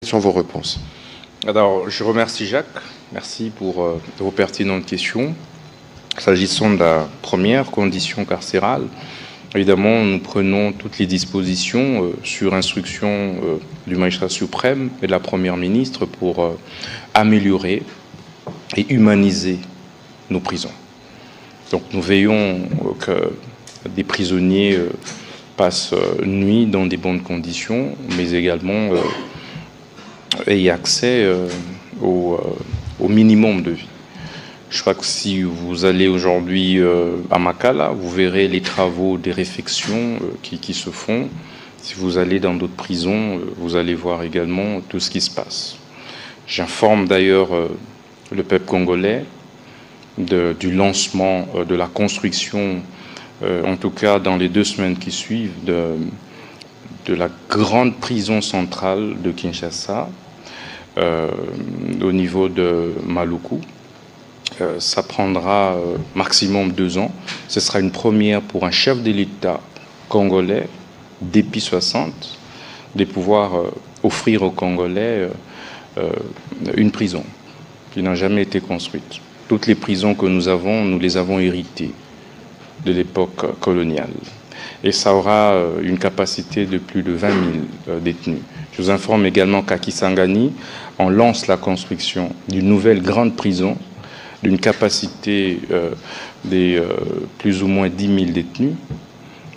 sont vos réponses? Alors, je remercie Jacques. Merci pour vos pertinentes questions. S'agissant de la première condition carcérale, évidemment, nous prenons toutes les dispositions sur instruction du magistrat suprême et de la première ministre pour améliorer et humaniser nos prisons. Donc, nous veillons que des prisonniers passent nuit dans des bonnes conditions, mais également aient accès au minimum de vie. Je crois que si vous allez aujourd'hui à Makala, vous verrez les travaux, des réflexions qui se font. Si vous allez dans d'autres prisons, vous allez voir également tout ce qui se passe. J'informe d'ailleurs le peuple congolais du lancement de la construction, en tout cas dans les 2 semaines qui suivent, de la grande prison centrale de Kinshasa, au niveau de Maluku. Ça prendra maximum 2 ans. Ce sera une première pour un chef de l'État congolais, depuis 60, de pouvoir offrir aux Congolais une prison qui n'a jamais été construite. Toutes les prisons que nous les avons héritées de l'époque coloniale. Et ça aura une capacité de plus de 20 000 détenus. Je vous informe également qu'à Kisangani, on lance la construction d'une nouvelle grande prison d'une capacité des plus ou moins 10 000 détenus.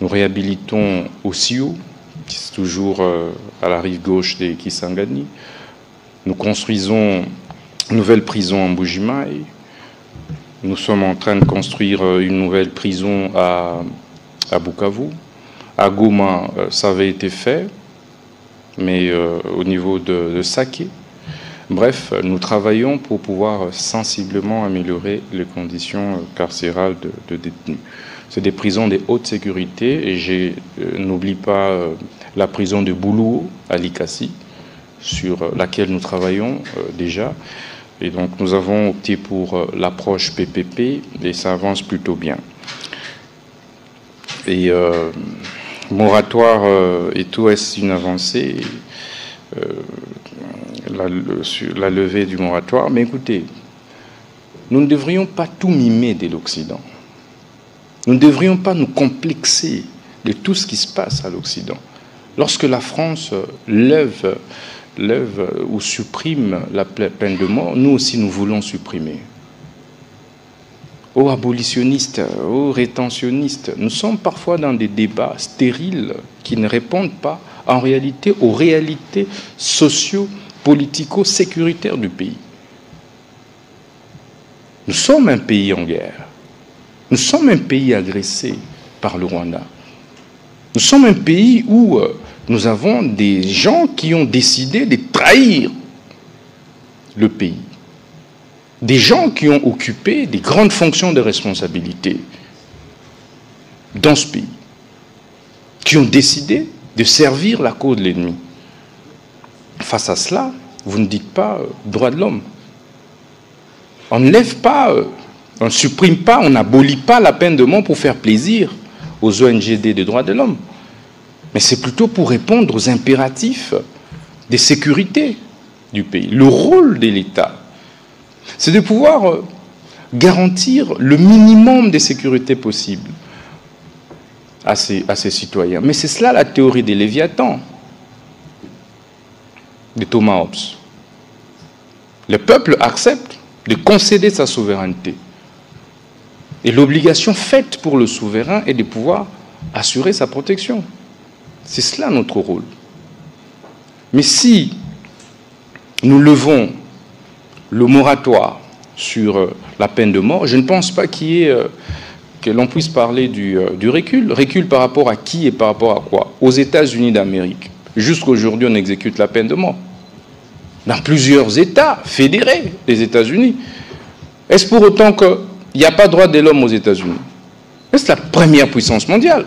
Nous réhabilitons Osio, qui est toujours à la rive gauche des Kisangani. Nous construisons une nouvelle prison en Mbujimaï. Nous sommes en train de construire une nouvelle prison à Bukavu. À Goma, ça avait été fait, mais au niveau de Saké. Bref, nous travaillons pour pouvoir sensiblement améliorer les conditions carcérales de détenus. C'est des prisons de haute sécurité et je n'oublie pas la prison de Boulou à Likasi, sur laquelle nous travaillons déjà. Et donc nous avons opté pour l'approche PPP et ça avance plutôt bien. Et moratoire et tout, est une avancée la levée du moratoire. Mais écoutez, nous ne devrions pas tout mimer de l'Occident. Nous ne devrions pas nous complexer de tout ce qui se passe à l'Occident. Lorsque la France lève ou supprime la peine de mort, nous aussi nous voulons supprimer. Aux abolitionnistes, aux rétentionnistes, nous sommes parfois dans des débats stériles qui ne répondent pas en réalité aux réalités socio-politico-sécuritaires du pays. Nous sommes un pays en guerre. Nous sommes un pays agressé par le Rwanda. Nous sommes un pays où nous avons des gens qui ont décidé de trahir le pays. Des gens qui ont occupé des grandes fonctions de responsabilité dans ce pays, qui ont décidé de servir la cause de l'ennemi. Face à cela, vous ne dites pas droit de l'homme. On ne lève pas, on ne supprime pas, on n'abolit pas la peine de mort pour faire plaisir aux ONGD des droits de l'homme. Mais c'est plutôt pour répondre aux impératifs de sécurité du pays. Le rôle de l'État, c'est de pouvoir garantir le minimum de sécurité possible à ses citoyens. Mais c'est cela la théorie des Léviathans, de Thomas Hobbes. Le peuple accepte de concéder sa souveraineté. Et l'obligation faite pour le souverain est de pouvoir assurer sa protection. C'est cela notre rôle. Mais si nous levons le moratoire sur la peine de mort, je ne pense pas que l'on puisse parler du recul. Recul par rapport à qui et par rapport à quoi? Aux États-Unis d'Amérique. Jusqu'aujourd'hui, on exécute la peine de mort. Dans plusieurs États fédérés des États-Unis. Est-ce pour autant qu'il n'y a pas de droit de l'homme aux États-Unis? C'est la première puissance mondiale.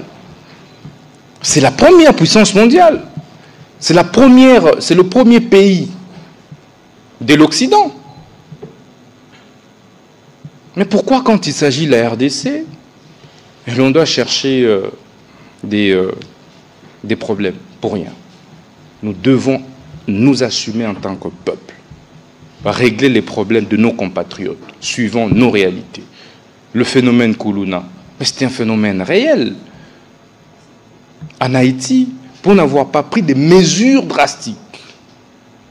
C'est la première puissance mondiale. C'est le premier pays de l'Occident. Mais pourquoi, quand il s'agit de la RDC, l'on doit chercher des problèmes? Pour rien. Nous devons nous assumer en tant que peuple, régler les problèmes de nos compatriotes, suivant nos réalités. Le phénomène Koulouna, mais c'était un phénomène réel. En Haïti, pour n'avoir pas pris des mesures drastiques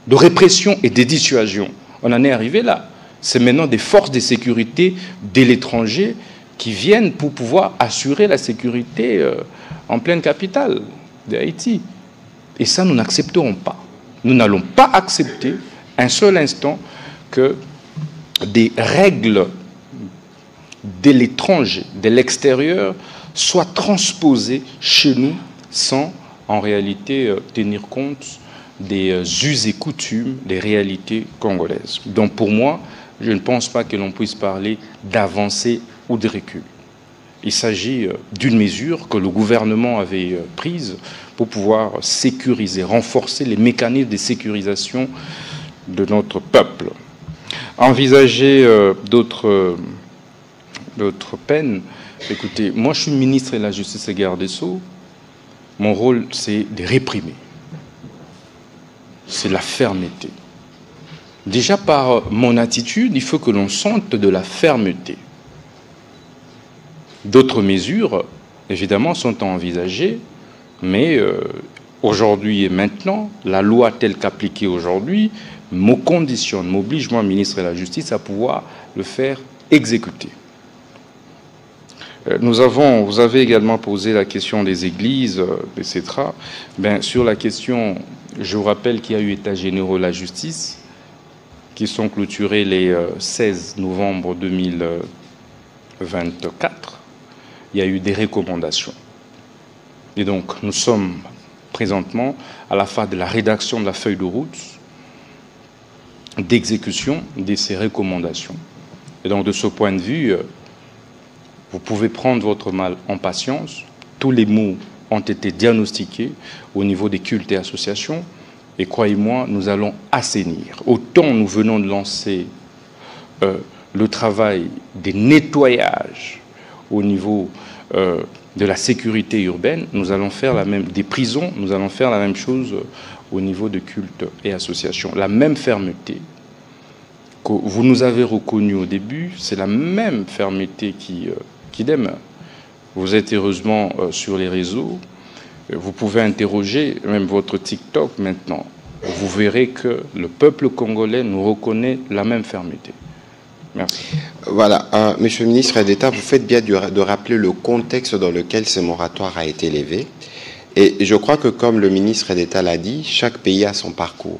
de répression et de dissuasion, on en est arrivé là. C'est maintenant des forces de sécurité de l'étranger qui viennent pour pouvoir assurer la sécurité en pleine capitale d'Haïti. Et ça, nous n'accepterons pas. Nous n'allons pas accepter un seul instant que des règles de l'étranger, de l'extérieur, soient transposées chez nous sans, en réalité, tenir compte des us et coutumes, des réalités congolaises. Donc pour moi, je ne pense pas que l'on puisse parler d'avancée ou de recul. Il s'agit d'une mesure que le gouvernement avait prise pour pouvoir sécuriser, renforcer les mécanismes de sécurisation de notre peuple. Envisager d'autres peines. Écoutez, moi je suis ministre de la Justice et garde des Sceaux. Mon rôle, c'est de réprimer. C'est la fermeté. Déjà par mon attitude, il faut que l'on sente de la fermeté. D'autres mesures, évidemment, sont à envisager, mais aujourd'hui et maintenant, la loi telle qu'appliquée aujourd'hui me conditionne, m'oblige, moi, ministre de la Justice, à pouvoir le faire exécuter. Vous avez également posé la question des églises, etc. Sur la question, je vous rappelle qu'il y a eu États généraux de la justice qui sont clôturés les 16 novembre 2024. Il y a eu des recommandations. Et donc, nous sommes présentement à la phase de la rédaction de la feuille de route, d'exécution de ces recommandations. Et donc, de ce point de vue, vous pouvez prendre votre mal en patience. Tous les maux ont été diagnostiqués au niveau des cultes et associations. Et croyez-moi, nous allons assainir. Autant nous venons de lancer le travail des nettoyages au niveau de la sécurité urbaine, nous allons faire la même, des prisons, nous allons faire la même chose au niveau de cultes et associations. La même fermeté que vous nous avez reconnue au début, c'est la même fermeté qui demeure. Vous êtes heureusement sur les réseaux, vous pouvez interroger même votre TikTok maintenant. Vous verrez que le peuple congolais nous reconnaît la même fermeté. Merci. Voilà, Monsieur le ministre d'État, vous faites bien de rappeler le contexte dans lequel ce moratoire a été levé. Et je crois que, comme le ministre d'État l'a dit, chaque pays a son parcours.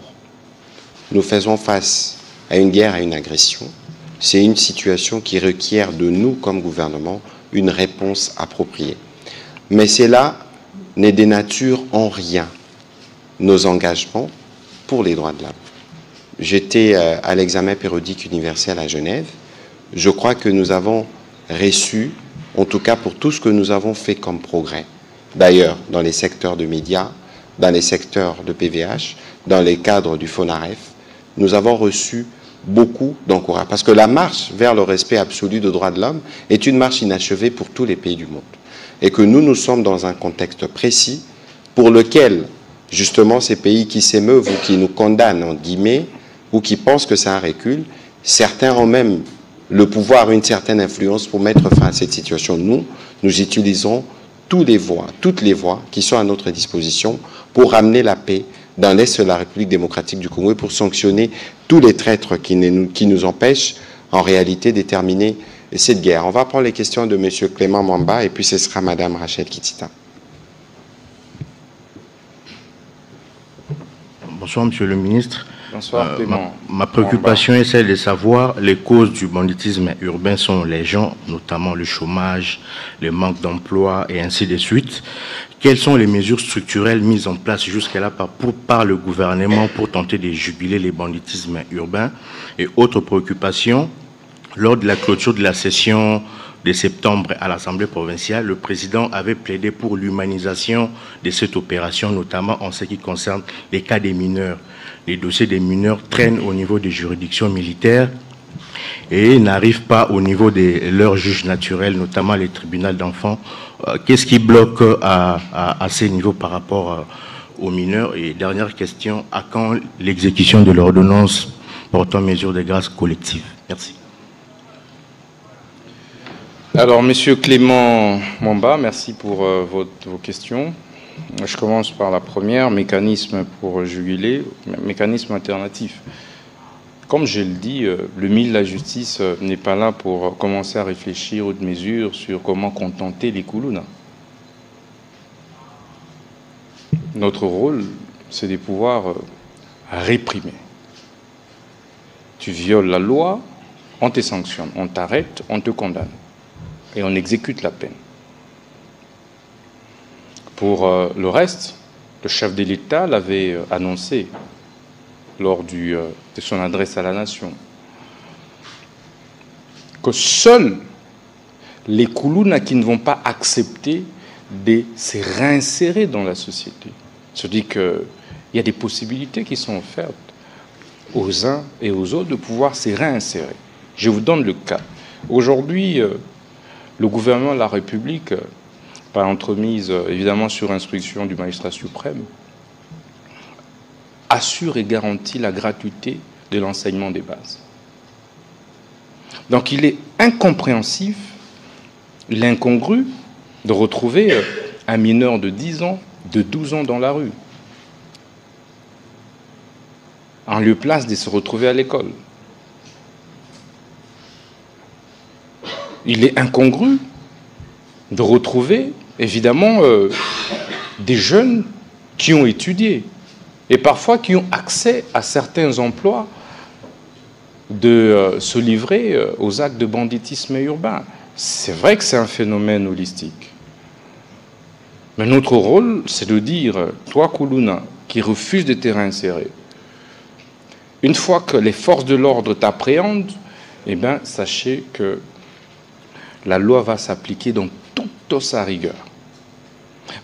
Nous faisons face à une guerre, à une agression. C'est une situation qui requiert de nous, comme gouvernement, une réponse appropriée. Mais cela ne dénature en rien nos engagements pour les droits de l'homme. J'étais à l'examen périodique universel à Genève. Je crois que nous avons reçu, en tout cas pour tout ce que nous avons fait comme progrès, d'ailleurs dans les secteurs de médias, dans les secteurs de PVH, dans les cadres du FONAREF, nous avons reçu beaucoup d'encouragement. Parce que la marche vers le respect absolu des droits de l'homme est une marche inachevée pour tous les pays du monde. Et que nous sommes dans un contexte précis pour lequel, justement, ces pays qui s'émeuvent ou qui nous condamnent, en guillemets, ou qui pensent que ça recule, certains ont même le pouvoir, une certaine influence pour mettre fin à cette situation. Nous utilisons toutes les voies qui sont à notre disposition pour ramener la paix dans l'Est de la République démocratique du Congo et pour sanctionner tous les traîtres qui nous empêchent en réalité de terminer cette guerre. On va prendre les questions de M. Clément Mwamba et puis ce sera Mme Rachel Kitita. Bonsoir, Monsieur le ministre. Bonsoir, Clément. Ma préoccupation est celle de savoir les causes du banditisme urbain sont légion, notamment le chômage, le manque d'emploi et ainsi de suite. Quelles sont les mesures structurelles mises en place jusqu'à là par le gouvernement pour tenter de juguler les banditismes urbains? Et autre préoccupation, lors de la clôture de la session de septembre à l'Assemblée provinciale, le président avait plaidé pour l'humanisation de cette opération, notamment en ce qui concerne les cas des mineurs. Les dossiers des mineurs traînent au niveau des juridictions militaires et n'arrivent pas au niveau de leurs juges naturels, notamment les tribunaux d'enfants. Qu'est-ce qui bloque à ces niveaux par rapport aux mineurs? Et dernière question, à quand l'exécution de l'ordonnance portant mesures de grâce collective? Merci. Alors, Monsieur Clément Mamba, merci pour vos questions. Je commence par la première, mécanisme pour juguler, mécanisme alternatif. Comme je le dis, le ministre de la Justice n'est pas là pour commencer à réfléchir aux mesures sur comment contenter les Koulouna. Notre rôle, c'est de pouvoir réprimer. Tu violes la loi, on te sanctionne, on t'arrête, on te condamne. Et on exécute la peine. Pour le reste, le chef de l'État l'avait annoncé lors de son adresse à la nation, que seuls les Koulouna qui ne vont pas accepter de se réinsérer dans la société. Se dit qu'il y a des possibilités qui sont offertes aux uns et aux autres de pouvoir se réinsérer. Je vous donne le cas. Aujourd'hui, le gouvernement de la République, par entremise évidemment sur instruction du magistrat suprême, assure et garantit la gratuité de l'enseignement des bases. Donc il est incompréhensif, il est incongru de retrouver un mineur de 10 ans, de 12 ans dans la rue, en lieu place de se retrouver à l'école. Il est incongru de retrouver, évidemment, des jeunes qui ont étudié et parfois qui ont accès à certains emplois de se livrer aux actes de banditisme urbain. C'est vrai que c'est un phénomène holistique. Mais notre rôle, c'est de dire, toi, Koulouna, qui refuse de te réinsérer, une fois que les forces de l'ordre t'appréhendent, eh bien, sachez que la loi va s'appliquer dans toute sa rigueur.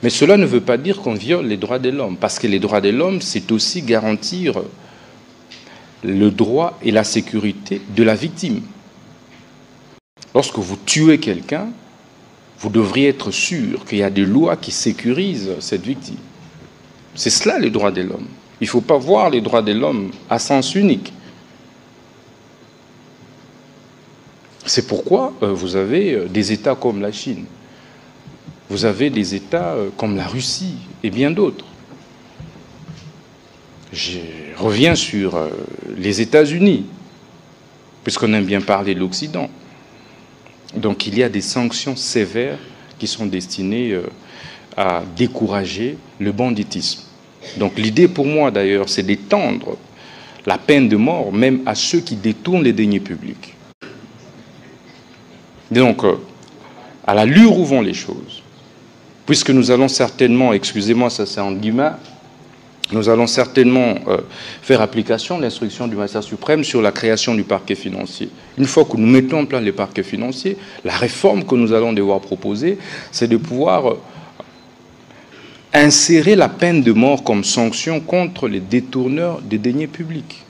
Mais cela ne veut pas dire qu'on viole les droits de l'homme, parce que les droits de l'homme, c'est aussi garantir le droit et la sécurité de la victime. Lorsque vous tuez quelqu'un, vous devriez être sûr qu'il y a des lois qui sécurisent cette victime. C'est cela les droits de l'homme. Il ne faut pas voir les droits de l'homme à sens unique. C'est pourquoi vous avez des États comme la Chine, vous avez des États comme la Russie et bien d'autres. Je reviens sur les États-Unis, puisqu'on aime bien parler de l'Occident. Donc il y a des sanctions sévères qui sont destinées à décourager le banditisme. Donc l'idée pour moi d'ailleurs, c'est d'étendre la peine de mort même à ceux qui détournent les deniers publics. Donc, à l'allure où vont les choses, puisque nous allons certainement, excusez-moi, ça c'est en guillemets, nous allons certainement faire application de l'instruction du magistrat suprême sur la création du parquet financier. Une fois que nous mettons en place les parquets financiers, la réforme que nous allons devoir proposer, c'est de pouvoir insérer la peine de mort comme sanction contre les détourneurs des deniers publics.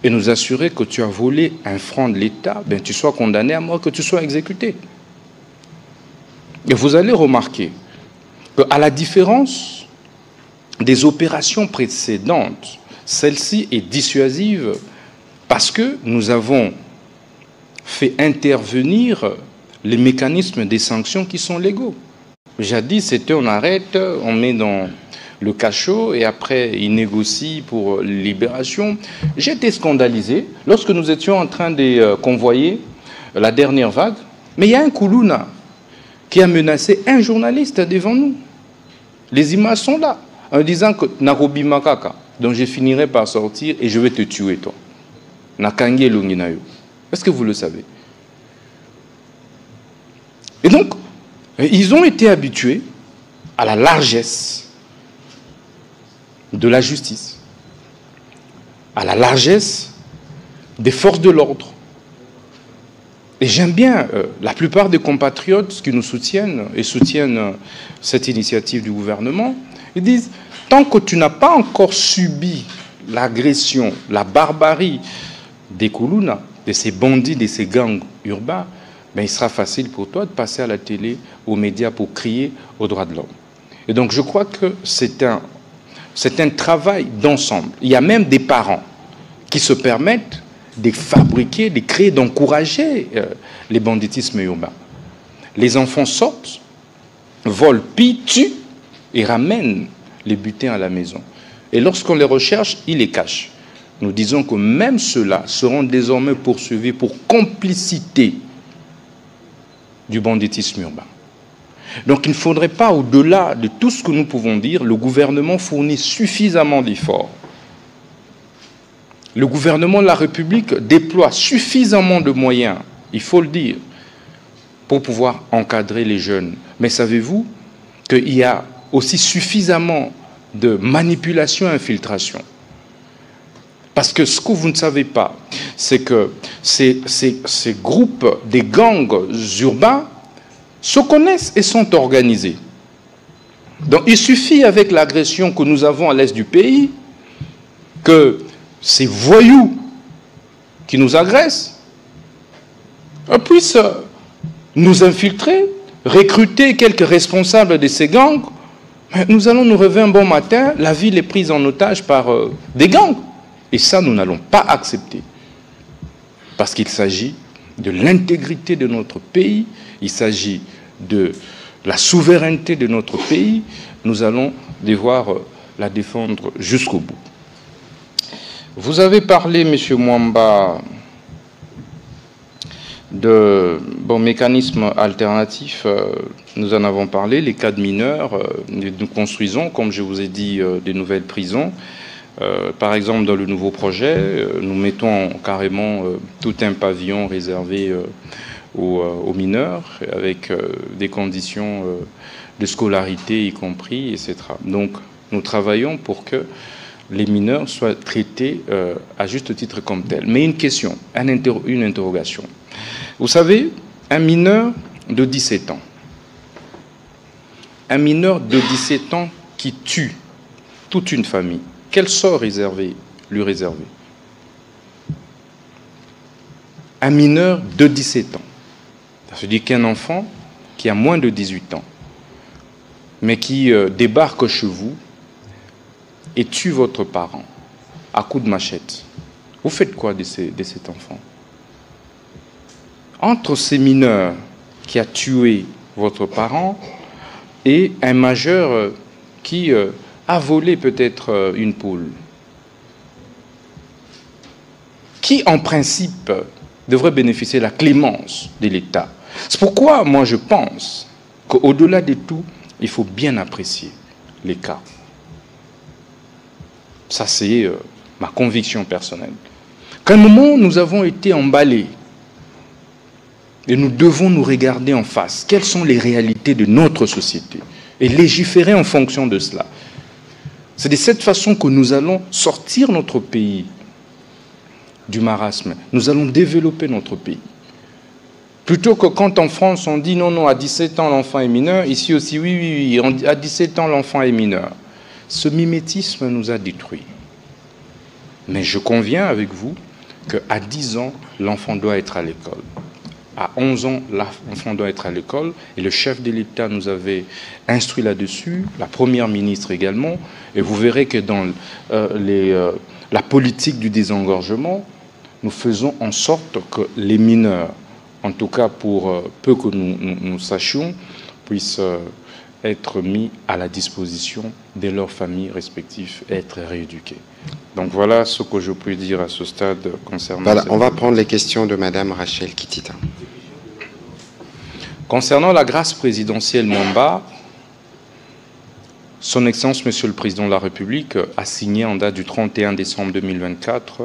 Et nous assurer que tu as volé un franc de l'État, ben tu sois condamné à mort, que tu sois exécuté. Et vous allez remarquer qu'à la différence des opérations précédentes, celle-ci est dissuasive parce que nous avons fait intervenir les mécanismes des sanctions qui sont légaux. Jadis, c'était on arrête, on met dans le cachot et après il négocie pour libération. J'ai été scandalisé lorsque nous étions en train de convoyer la dernière vague, mais il y a un Koulouna qui a menacé un journaliste devant nous. Les images sont là, en disant que Narobi Makaka, donc je finirai par sortir et je vais te tuer toi. Nakangi Lunginayo. Est-ce que vous le savez? Et donc, ils ont été habitués à la largesse de la justice, à la largesse des forces de l'ordre. Et j'aime bien la plupart des compatriotes qui nous soutiennent et soutiennent cette initiative du gouvernement, ils disent, tant que tu n'as pas encore subi l'agression, la barbarie des Koulouna, de ces bandits, de ces gangs urbains, ben il sera facile pour toi de passer à la télé, aux médias pour crier aux droits de l'homme. Et donc je crois que c'est c'est un travail d'ensemble. Il y a même des parents qui se permettent de fabriquer, de créer, d'encourager les banditismes urbains. Les enfants sortent, volent, pillent, tuent et ramènent les butins à la maison. Et lorsqu'on les recherche, ils les cachent. Nous disons que même ceux-là seront désormais poursuivis pour complicité du banditisme urbain. Donc il ne faudrait pas, au-delà de tout ce que nous pouvons dire, le gouvernement fournit suffisamment d'efforts. Le gouvernement de la République déploie suffisamment de moyens, il faut le dire, pour pouvoir encadrer les jeunes. Mais savez-vous qu'il y a aussi suffisamment de manipulation et infiltration? Parce que ce que vous ne savez pas, c'est que ces groupes, des gangs urbains, se connaissent et sont organisés. Donc il suffit, avec l'agression que nous avons à l'est du pays, que ces voyous qui nous agressent puissent nous infiltrer, recruter quelques responsables de ces gangs. Nous allons nous réveiller un bon matin, la ville est prise en otage par des gangs. Et ça, nous n'allons pas accepter. Parce qu'il s'agit de l'intégrité de notre pays, il s'agit de la souveraineté de notre pays. Nous allons devoir la défendre jusqu'au bout. Vous avez parlé, M. Mwamba, de mécanismes alternatifs. Nous en avons parlé, les cas de mineurs. Nous construisons, comme je vous ai dit, des nouvelles prisons. Par exemple, dans le nouveau projet, nous mettons carrément tout un pavillon réservé aux mineurs, avec des conditions de scolarité y compris, etc. Donc, nous travaillons pour que les mineurs soient traités à juste titre comme tels. Mais une question, une interrogation. Vous savez, un mineur de 17 ans, un mineur de 17 ans qui tue toute une famille, quel sort lui réserver? Un mineur de 17 ans. Ça veut dire qu'un enfant qui a moins de 18 ans, mais qui débarque chez vous et tue votre parent à coups de machette. Vous faites quoi de cet enfant? Entre ces mineurs qui a tué votre parent et un majeur qui a volé peut-être une poule, qui en principe devrait bénéficier de la clémence de l'État. C'est pourquoi moi je pense qu'au-delà de tout, il faut bien apprécier les cas. Ça c'est ma conviction personnelle. Qu'à un moment nous avons été emballés et nous devons nous regarder en face. Quelles sont les réalités de notre société? Et légiférer en fonction de cela. C'est de cette façon que nous allons sortir notre pays du marasme. Nous allons développer notre pays. Plutôt que quand en France on dit non, à 17 ans l'enfant est mineur, ici aussi oui, à 17 ans l'enfant est mineur. Ce mimétisme nous a détruits. Mais je conviens avec vous qu'à 10 ans, l'enfant doit être à l'école. À 11 ans, l'enfant doit être à l'école. Et le chef de l'État nous avait instruit là-dessus, la première ministre également. Et vous verrez que dans la politique du désengorgement, nous faisons en sorte que les mineurs, en tout cas pour peu que nous sachions, puissent être mis à la disposition de leurs familles respectives et être rééduqués. Donc voilà ce que je peux dire à ce stade concernant... Voilà, on va prendre les questions de Madame Rachel Kitita. Concernant la grâce présidentielle Mwamba, Son Excellence Monsieur le Président de la République a signé en date du 31 décembre 2024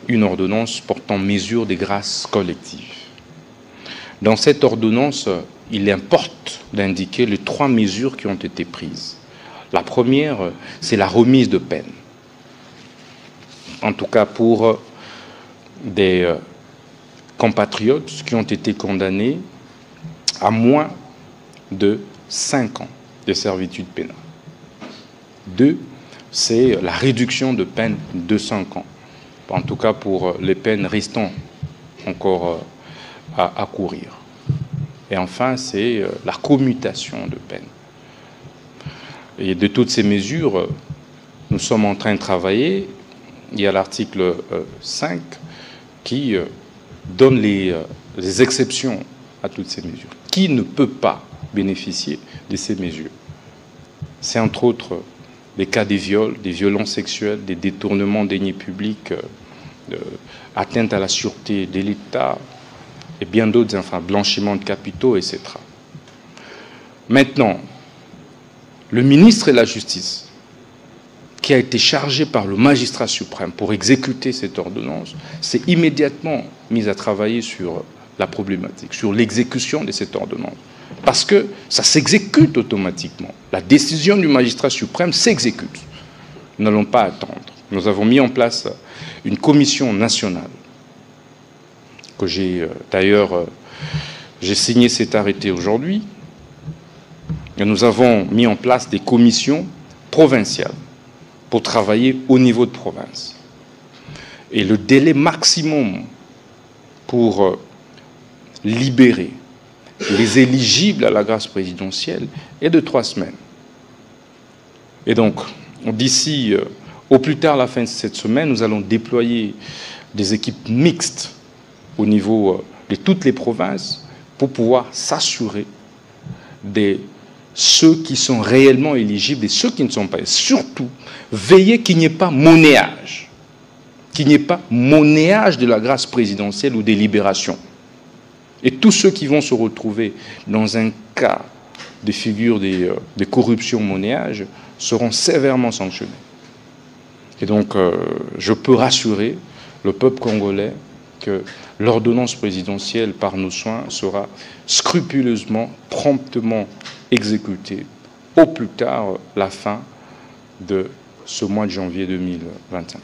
une ordonnance portant mesure des grâces collectives. Dans cette ordonnance, il importe d'indiquer les 3 mesures qui ont été prises. La première, c'est la remise de peine. En tout cas pour des compatriotes qui ont été condamnés à moins de 5 ans de servitude pénale. 2, c'est la réduction de peine de 5 ans. En tout cas pour les peines restant encore à courir. Et enfin, c'est la commutation de peine. Et de toutes ces mesures, nous sommes en train de travailler. Il y a l'article 5 qui donne les exceptions à toutes ces mesures. Qui ne peut pas bénéficier de ces mesures? C'est entre autres les cas des viols, des violences sexuelles, des détournements de deniers publics, atteinte à la sûreté de l'État et bien d'autres, enfin, blanchiment de capitaux, etc. Maintenant, le ministre de la Justice, qui a été chargé par le magistrat suprême pour exécuter cette ordonnance, s'est immédiatement mis à travailler sur la problématique, sur l'exécution de cette ordonnance. Parce que ça s'exécute automatiquement. La décision du magistrat suprême s'exécute. Nous n'allons pas attendre. Nous avons mis en place une commission nationale, que j'ai d'ailleurs, j'ai signé cet arrêté aujourd'hui, et nous avons mis en place des commissions provinciales pour travailler au niveau de province. Et le délai maximum pour libérer les éligibles à la grâce présidentielle est de 3 semaines. Et donc, d'ici au plus tard la fin de cette semaine, nous allons déployer des équipes mixtes au niveau de toutes les provinces pour pouvoir s'assurer de ceux qui sont réellement éligibles et ceux qui ne sont pas. Et surtout, veiller qu'il n'y ait pas monnayage. Qu'il n'y ait pas monnayage de la grâce présidentielle ou des libérations. Et tous ceux qui vont se retrouver dans un cas de figure de corruption monnayage seront sévèrement sanctionnés. Et donc, je peux rassurer le peuple congolais que l'ordonnance présidentielle par nos soins sera scrupuleusement, promptement exécutée au plus tard la fin de ce mois de janvier 2025.